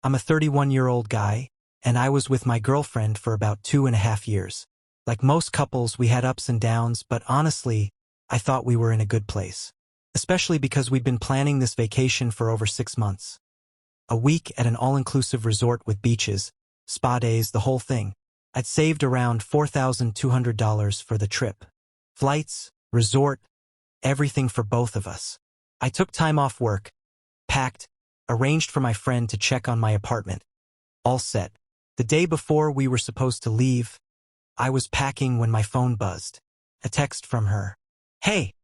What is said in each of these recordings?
I'm a 31-year-old guy, and I was with my girlfriend for about 2.5 years. Like most couples, we had ups and downs, but honestly, I thought we were in a good place. Especially because we'd been planning this vacation for over 6 months. A week at an all-inclusive resort with beaches, spa days, the whole thing. I'd saved around $4,200 for the trip. Flights, resort, everything for both of us. I took time off work, packed, arranged for my friend to check on my apartment. All set. The day before we were supposed to leave, I was packing when my phone buzzed. A text from her. "Hey,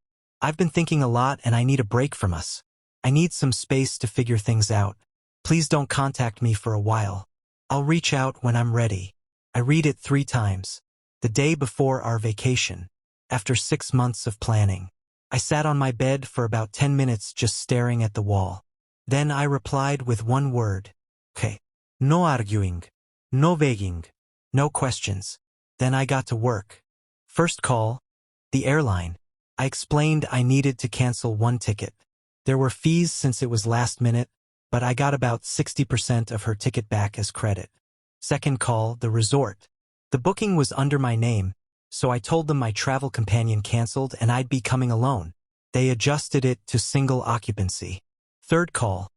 I've been thinking a lot and I need a break from us. I need some space to figure things out. Please don't contact me for a while. I'll reach out when I'm ready." I read it 3 times. The day before our vacation. After 6 months of planning. I sat on my bed for about 10 minutes just staring at the wall. Then I replied with one word. Okay. No arguing. No begging. No questions. Then I got to work. First call. The airline. I explained I needed to cancel one ticket. There were fees since it was last minute, but I got about 60% of her ticket back as credit. Second call, the resort. The booking was under my name, so I told them my travel companion canceled and I'd be coming alone. They adjusted it to single occupancy. Third call.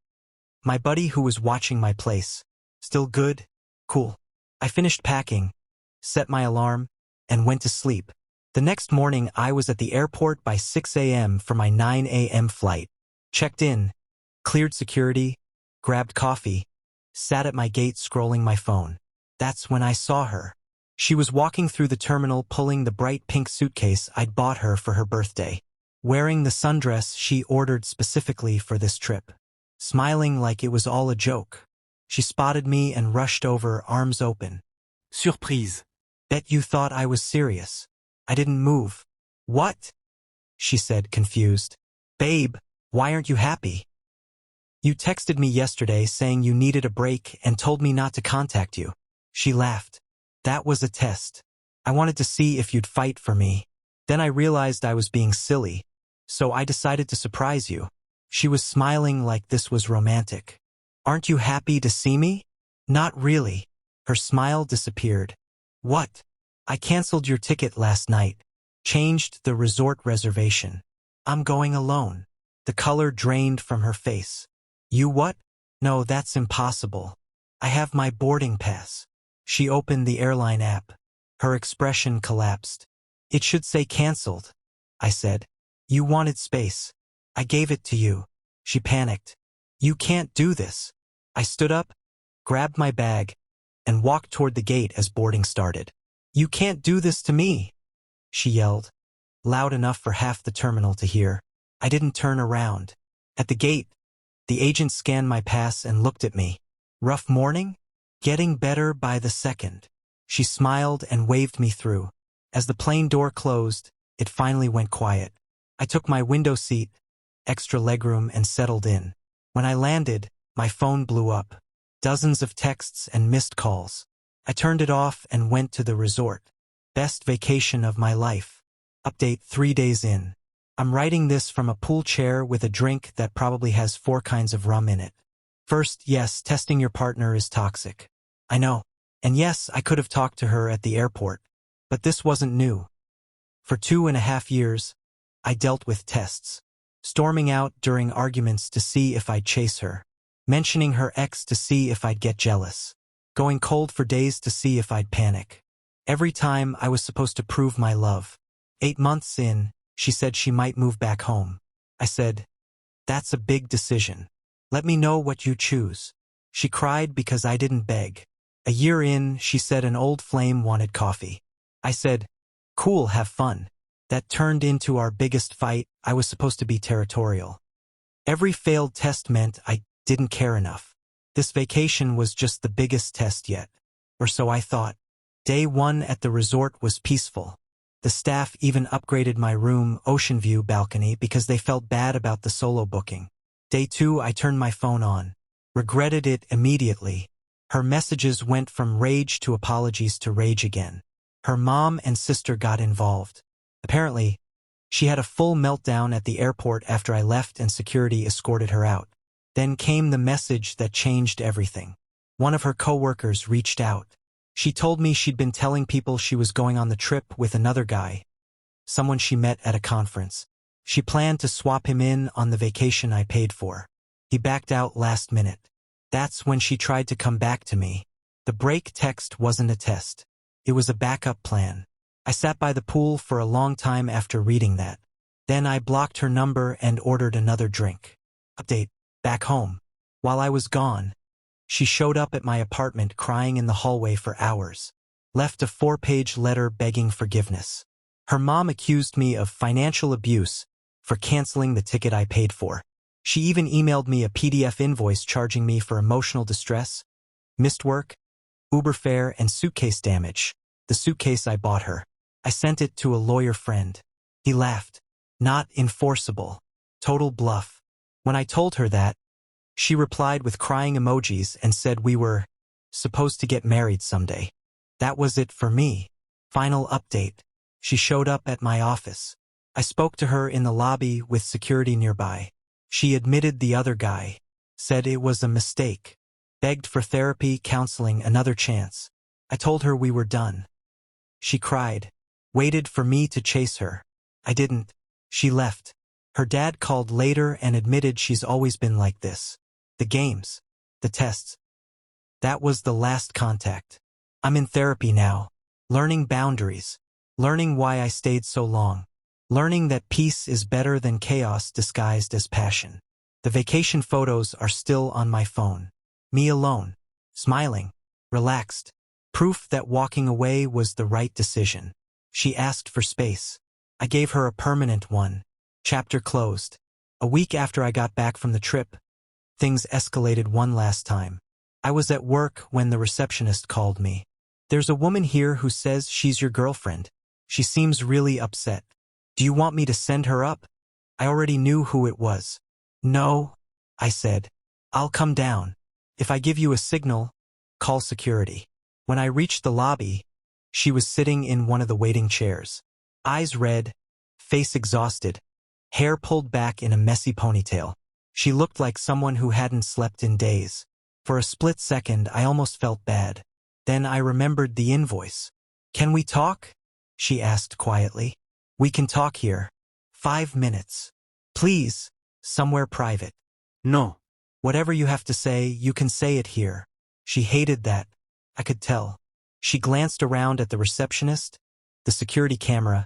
My buddy who was watching my place. Still good? Cool. I finished packing, set my alarm, and went to sleep. The next morning I was at the airport by 6 a.m. for my 9 a.m. flight. Checked in, cleared security, grabbed coffee, sat at my gate scrolling my phone. That's when I saw her. She was walking through the terminal pulling the bright pink suitcase I'd bought her for her birthday, wearing the sundress she ordered specifically for this trip, smiling like it was all a joke. She spotted me and rushed over, arms open. "Surprise. Bet you thought I was serious." I didn't move. "What?" she said, confused. "Babe, why aren't you happy? You texted me yesterday saying you needed a break and told me not to contact you." She laughed. "That was a test. I wanted to see if you'd fight for me. Then I realized I was being silly, so I decided to surprise you." She was smiling like this was romantic. "Aren't you happy to see me?" "Not really." Her smile disappeared. "What?" "I canceled your ticket last night. Changed the resort reservation. I'm going alone." The color drained from her face. "You what?" "No, that's impossible. I have my boarding pass." She opened the airline app. Her expression collapsed. "It should say canceled," I said. "You wanted space. I gave it to you." She panicked. "You can't do this." I stood up, grabbed my bag, and walked toward the gate as boarding started. "You can't do this to me," she yelled, loud enough for half the terminal to hear. I didn't turn around. At the gate, the agent scanned my pass and looked at me. "Rough morning?" "Getting better by the second." She smiled and waved me through. As the plane door closed, it finally went quiet. I took my window seat, extra legroom, and settled in. When I landed, my phone blew up. Dozens of texts and missed calls. I turned it off and went to the resort. Best vacation of my life. Update 3 days in. I'm writing this from a pool chair with a drink that probably has 4 kinds of rum in it. First, yes, testing your partner is toxic. I know. And yes, I could have talked to her at the airport. But this wasn't new. For 2.5 years, I dealt with tests. Storming out during arguments to see if I'd chase her. Mentioning her ex to see if I'd get jealous. Going cold for days to see if I'd panic. Every time I was supposed to prove my love. 8 months in, she said she might move back home. I said, "That's a big decision. Let me know what you choose." She cried because I didn't beg. A year in, she said an old flame wanted coffee. I said, "Cool, have fun." That turned into our biggest fight. I was supposed to be territorial. Every failed test meant I didn't care enough. This vacation was just the biggest test yet. Or so I thought. Day 1 at the resort was peaceful. The staff even upgraded my room ocean view balcony because they felt bad about the solo booking. Day 2, I turned my phone on. Regretted it immediately. Her messages went from rage to apologies to rage again. Her mom and sister got involved. Apparently, she had a full meltdown at the airport after I left and security escorted her out. Then came the message that changed everything. One of her coworkers reached out. She told me she'd been telling people she was going on the trip with another guy, someone she met at a conference. She planned to swap him in on the vacation I paid for. He backed out last minute. That's when she tried to come back to me. The break text wasn't a test. It was a backup plan. I sat by the pool for a long time after reading that. Then I blocked her number and ordered another drink. Update. Back home. While I was gone, she showed up at my apartment crying in the hallway for hours. Left a 4-page letter begging forgiveness. Her mom accused me of financial abuse for canceling the ticket I paid for. She even emailed me a PDF invoice charging me for emotional distress, missed work, Uber fare, and suitcase damage. The suitcase I bought her. I sent it to a lawyer friend. He laughed. Not enforceable. Total bluff. When I told her that, she replied with crying emojis and said we were supposed to get married someday. That was it for me. Final update. She showed up at my office. I spoke to her in the lobby with security nearby. She admitted the other guy, said it was a mistake, begged for therapy, counseling, another chance. I told her we were done. She cried, waited for me to chase her. I didn't. She left. Her dad called later and admitted she's always been like this. The games, the tests. That was the last contact. I'm in therapy now, learning boundaries, learning why I stayed so long, learning that peace is better than chaos disguised as passion. The vacation photos are still on my phone. Me alone, smiling, relaxed. Proof that walking away was the right decision. She asked for space. I gave her a permanent one. Chapter closed. A week after I got back from the trip, things escalated one last time. I was at work when the receptionist called me. There's a woman here who says she's your girlfriend. She seems really upset. Do you want me to send her up? I already knew who it was. No, I said. I'll come down. If I give you a signal, call security. When I reached the lobby, she was sitting in one of the waiting chairs. Eyes red, face exhausted, hair pulled back in a messy ponytail. She looked like someone who hadn't slept in days. For a split second, I almost felt bad. Then I remembered the invoice. Can we talk? She asked quietly. We can talk here. 5 minutes. Please, somewhere private. No. Whatever you have to say, you can say it here. She hated that. I could tell. She glanced around at the receptionist, the security camera,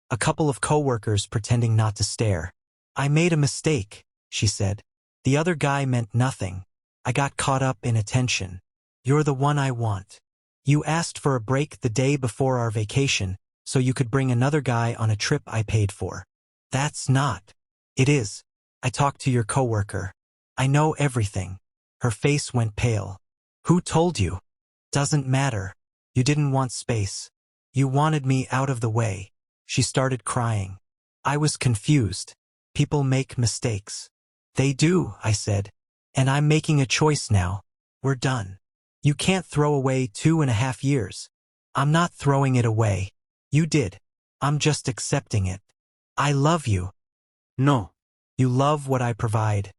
a couple of coworkers pretending not to stare. I made a mistake, she said. The other guy meant nothing. I got caught up in attention. You're the one I want. You asked for a break the day before our vacation, so you could bring another guy on a trip I paid for. That's not. It is. I talked to your coworker. I know everything. Her face went pale. Who told you? Doesn't matter. You didn't want space. You wanted me out of the way. She started crying. I was confused. People make mistakes. They do, I said. And I'm making a choice now. We're done. You can't throw away 2.5 years. I'm not throwing it away. You did. I'm just accepting it. I love you. No. You love what I provide.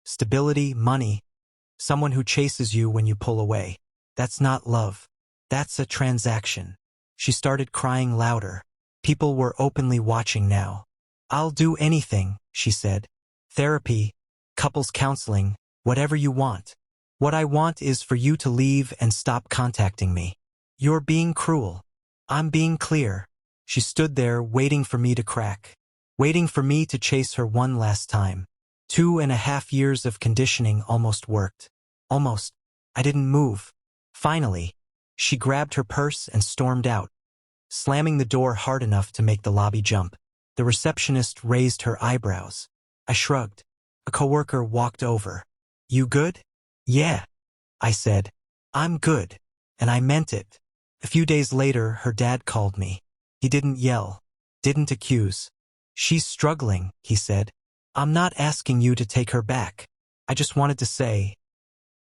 Stability, money. Someone who chases you when you pull away. That's not love. That's a transaction. She started crying louder. People were openly watching now. I'll do anything, she said. Therapy, couples counseling, whatever you want. What I want is for you to leave and stop contacting me. You're being cruel. I'm being clear. She stood there waiting for me to crack. Waiting for me to chase her one last time. 2.5 years of conditioning almost worked. Almost. I didn't move. Finally, she grabbed her purse and stormed out, slamming the door hard enough to make the lobby jump. The receptionist raised her eyebrows. I shrugged. A coworker walked over. You good? Yeah, I said. I'm good. And I meant it. A few days later, her dad called me. He didn't yell, didn't accuse. She's struggling, he said. I'm not asking you to take her back. I just wanted to say,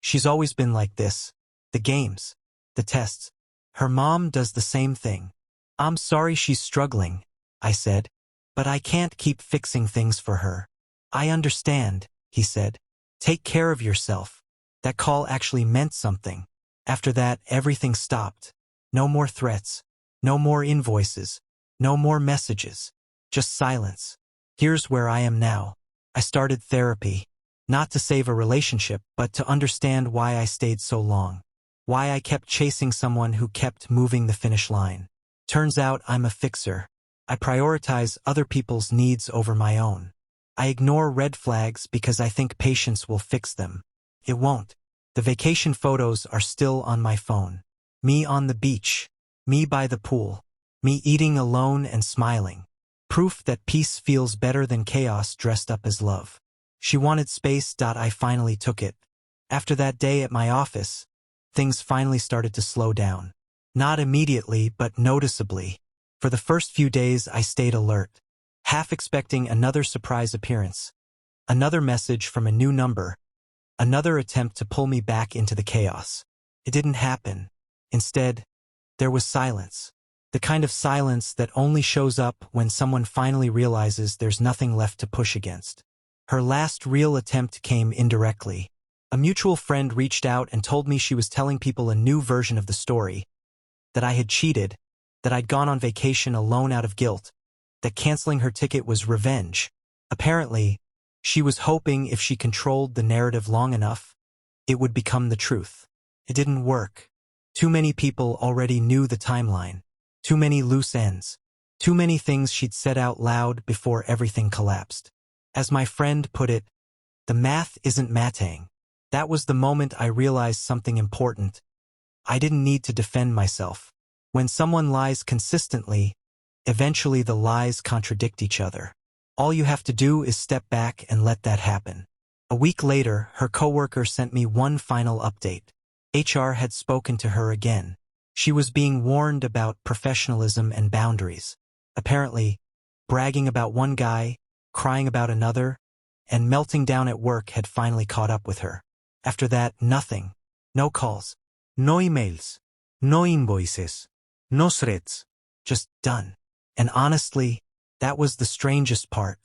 she's always been like this. The games, the tests. Her mom does the same thing. I'm sorry she's struggling, I said. But I can't keep fixing things for her. I understand, he said. Take care of yourself. That call actually meant something. After that, everything stopped. No more threats. No more invoices. No more messages. Just silence. Here's where I am now. I started therapy. Not to save a relationship, but to understand why I stayed so long. Why I kept chasing someone who kept moving the finish line. Turns out I'm a fixer. I prioritize other people's needs over my own. I ignore red flags because I think patience will fix them. It won't. The vacation photos are still on my phone. Me on the beach. Me by the pool. Me eating alone and smiling. Proof that peace feels better than chaos dressed up as love. She wanted space. I finally took it. After that day at my office, things finally started to slow down. Not immediately, but noticeably. For the first few days I stayed alert, half expecting another surprise appearance. Another message from a new number. Another attempt to pull me back into the chaos. It didn't happen. Instead, there was silence. The kind of silence that only shows up when someone finally realizes there's nothing left to push against. Her last real attempt came indirectly. A mutual friend reached out and told me she was telling people a new version of the story. That I had cheated. That I'd gone on vacation alone out of guilt. That canceling her ticket was revenge. Apparently, she was hoping if she controlled the narrative long enough, it would become the truth. It didn't work. Too many people already knew the timeline. Too many loose ends. Too many things she'd said out loud before everything collapsed. As my friend put it, the math isn't matting. That was the moment I realized something important. I didn't need to defend myself. When someone lies consistently, eventually the lies contradict each other. All you have to do is step back and let that happen. A week later, her coworker sent me one final update. HR had spoken to her again. She was being warned about professionalism and boundaries. Apparently, bragging about one guy, crying about another, and melting down at work had finally caught up with her. After that, nothing. No calls. No emails. No invoices. No threats. Just done. And honestly, that was the strangest part.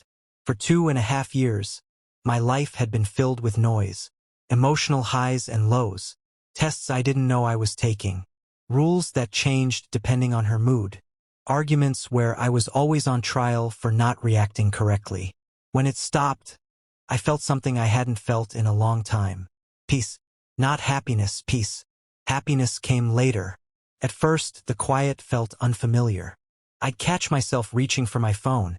For 2.5 years, my life had been filled with noise, emotional highs and lows, tests I didn't know I was taking, rules that changed depending on her mood, arguments where I was always on trial for not reacting correctly. When it stopped, I felt something I hadn't felt in a long time. Peace. Not happiness, peace. Happiness came later. At first, the quiet felt unfamiliar. I'd catch myself reaching for my phone,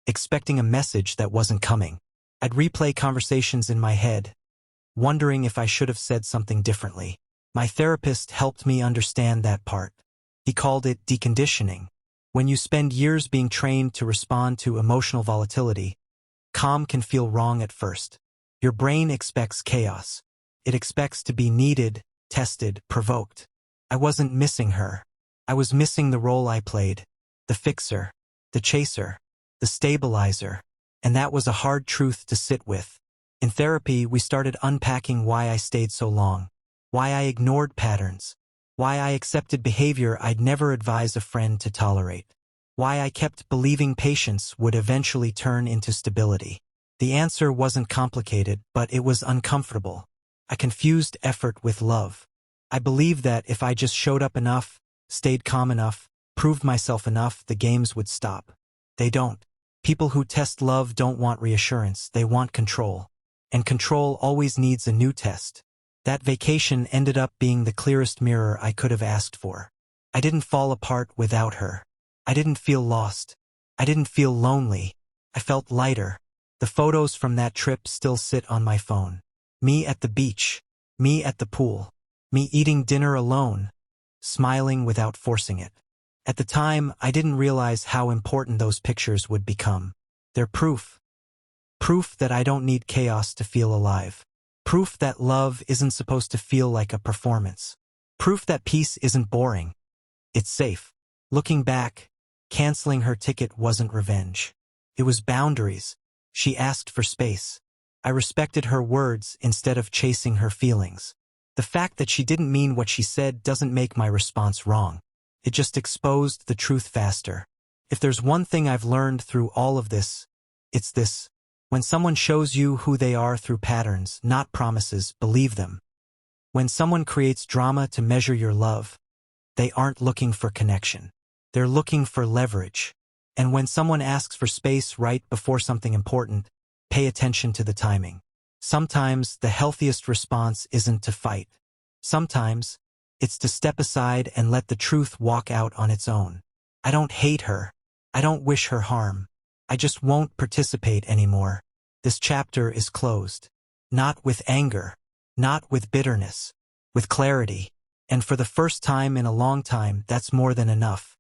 expecting a message that wasn't coming. I'd replay conversations in my head, wondering if I should have said something differently. My therapist helped me understand that part. He called it deconditioning. When you spend years being trained to respond to emotional volatility, calm can feel wrong at first. Your brain expects chaos. It expects to be needed, tested, provoked. I wasn't missing her. I was missing the role I played. The fixer, the chaser, the stabilizer. And that was a hard truth to sit with. In therapy, we started unpacking why I stayed so long. Why I ignored patterns. Why I accepted behavior I'd never advise a friend to tolerate. Why I kept believing patience would eventually turn into stability. The answer wasn't complicated, but it was uncomfortable. I confused effort with love. I believed that if I just showed up enough, stayed calm enough, proved myself enough, the games would stop. They don't. People who test love don't want reassurance, they want control. And control always needs a new test. That vacation ended up being the clearest mirror I could have asked for. I didn't fall apart without her. I didn't feel lost. I didn't feel lonely. I felt lighter. The photos from that trip still sit on my phone. Me at the beach. Me at the pool. Me eating dinner alone. Smiling without forcing it. At the time, I didn't realize how important those pictures would become. They're proof. Proof that I don't need chaos to feel alive. Proof that love isn't supposed to feel like a performance. Proof that peace isn't boring. It's safe. Looking back, canceling her ticket wasn't revenge. It was boundaries. She asked for space. I respected her words instead of chasing her feelings. The fact that she didn't mean what she said doesn't make my response wrong. It just exposed the truth faster. If there's one thing I've learned through all of this, it's this. When someone shows you who they are through patterns, not promises, believe them. When someone creates drama to measure your love, they aren't looking for connection. They're looking for leverage. And when someone asks for space right before something important, pay attention to the timing. Sometimes the healthiest response isn't to fight. Sometimes it's to step aside and let the truth walk out on its own. I don't hate her. I don't wish her harm. I just won't participate anymore. This chapter is closed. Not with anger. Not with bitterness. With clarity. And for the first time in a long time, that's more than enough.